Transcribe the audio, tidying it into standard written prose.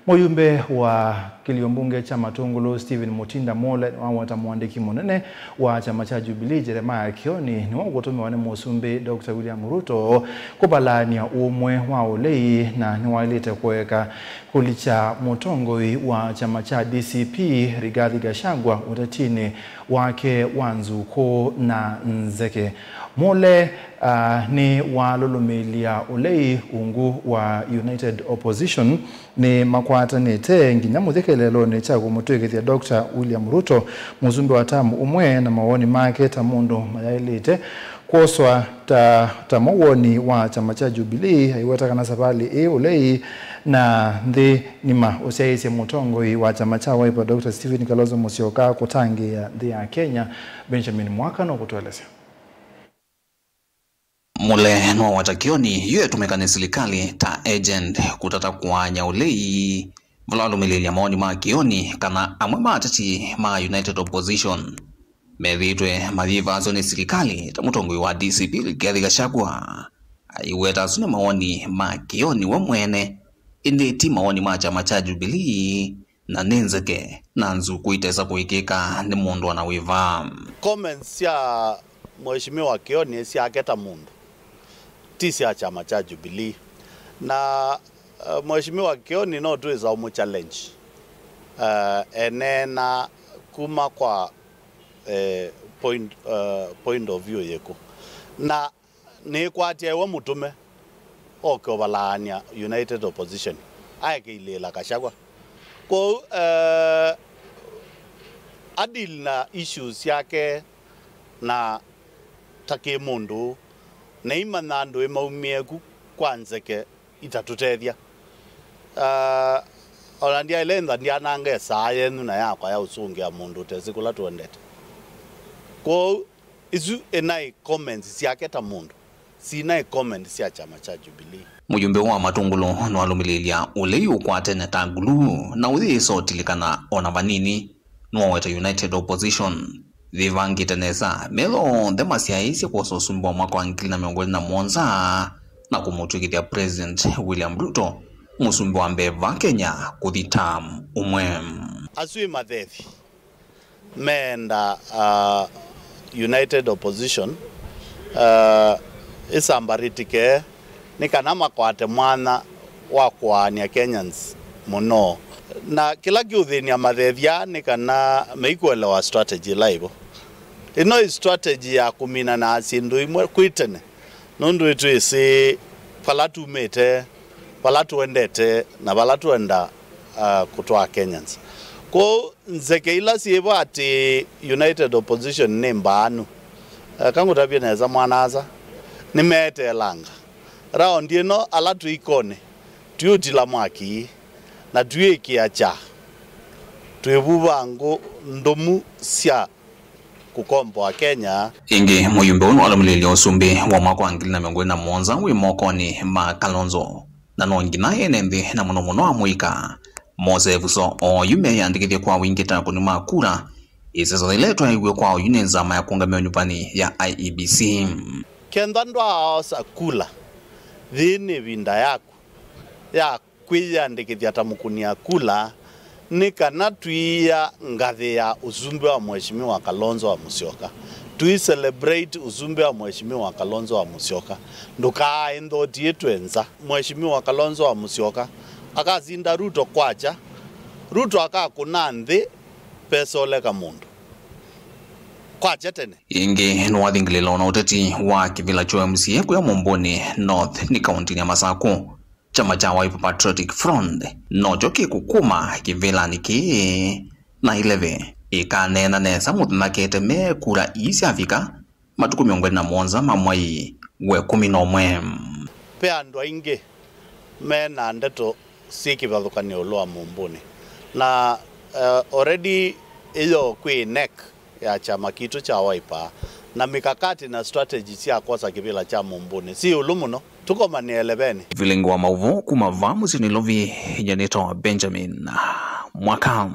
Muyumbe wa kiliombunge cha Matungulu Stephen Mutinda Mole wawata mwandiki munene wa chama cha Jubilee Jeremiah Kioni ni wagotumiwa ni musumbi Dr. William Ruto kubalania umwe wa ulei na niwailete kuweka kulicha mutongoi wa chama cha DCP Rigathi Gachagua utatini wake Wanzuko na Nzeke. Mole ni walulumilia ulei ungu wa United Opposition ni makwata nete nginya muthekelelo ne chago mutwekethia Dr. William Ruto muzumbe wa tamu umwe na mawoni make tamundu mayailite koswa ta mawoni wa chama cha Jubilee haiwata kana sabali ulei na ndi nima usiaise mutongoi wa chama cha Wiper Dr. Stephen Kalonzo Musyoka kutangia ndi ya Kenya Benjamin Mwaka no kutueleza. Mule no watakioni yue tumekane serikali ta agent kutata kuanya ulei vlalo milili ya maoni Kioni kana amwe matati ma United Opposition mevitwe madhiva zone serikali ta mutongoi wa DCP Rigathi Gachagua aiweta zune maoni Kioni wa mwene indi maoni chama cha Jubilee na Nzeke na Nzuku itesa kuikika ni mundu anawiva comments ya mheshimiwa Kioni si aketa mundu tisi ya chama cha Jubilee na mheshimiwa Kioni no tuweza umu challenge enena kuma kwa point of view yeko na ni kwati ewe mutume oke balania United Opposition aike ilela Gachagua ko adil na issues yake na take mundu na imanando emaumieku kwanzeke itatutethia olandia ilenda ndia nange saa yenu na yakwa ya usungia mundu tezikula tuendete ko izu enai comments siake ta mundu sinai comments ya chama cha Jubilee. Mujumbe wa Matungulu no alumililia ulei ukwate na tagulu na uthi sotilikana ona vanini no weta United Opposition vivangi tenesa melo demasia isi kwa sosumbo mwaka wa 2017 na kumutwikitia President William Ruto musumbi wa mbeva Kenya kuthitam umwe asui mathethi menda United Opposition isambaritike nikanama kwate mwana wa kuania Kenyans muno na kila kiuthini ya mathethia nikana meikuelewa strategy laivo ino strategy ya kumina na asindu imwe kwitene nundu itu isi palatu mete palatu endete na palatu enda kutoa Kenyans ko Nzeke ila sieva ati United Opposition nembanu kangu tabia neza mwanaza nimete langa round ino alatu ikone tuyutila mwaki na tuiki acha tuebubango ndomu sia kukombo wa Kenya ingi muyumbe uno alamulili osumbi wa mwaka wa 2017 wimokoni Kalonzo na nongina enembe na muno amuika mosevuso o yume yandikithia kwa wingita kunima kura isezo iletwa iwe kwa unenza ma yakungamia nyumbani ya IEBC kendandwa asa kula dhini vinda yako ya kwiyandikithia tamukunia kula nikana tuia ngathi ya uzumbe wa mheshimiwa Kalonzo wa Musyoka celebrate uzumbe wa mheshimiwa Kalonzo wa Musyoka nduka endo tietwenza mheshimiwa Kalonzo wa Musyoka akazinda Ruto kwacha Ruto akakuna nthi pesa oleka mundu kwacha tene ingi nwathingililo na uteti wa kivila cho MCA kuya Mumbuni North ni kaunti ya Masako chama cha Wiper Patriotic Front nojo kikukuma kivila niki na 11 ikanena nesa muthunakete me kura isi Afrika matuku 27 mamwai we 11 pe andu aingi mena ndeto sikivathukania ulwa Mumbuni na already iyo kwi neck ya chama kitu cha Wiper na mikakati na strategy cia kosa kivila cha Mumbuni si ulumuno tuko mani 11 vilingo wa mauvu kumavamu sinilovi janito Benjamin Mwaka.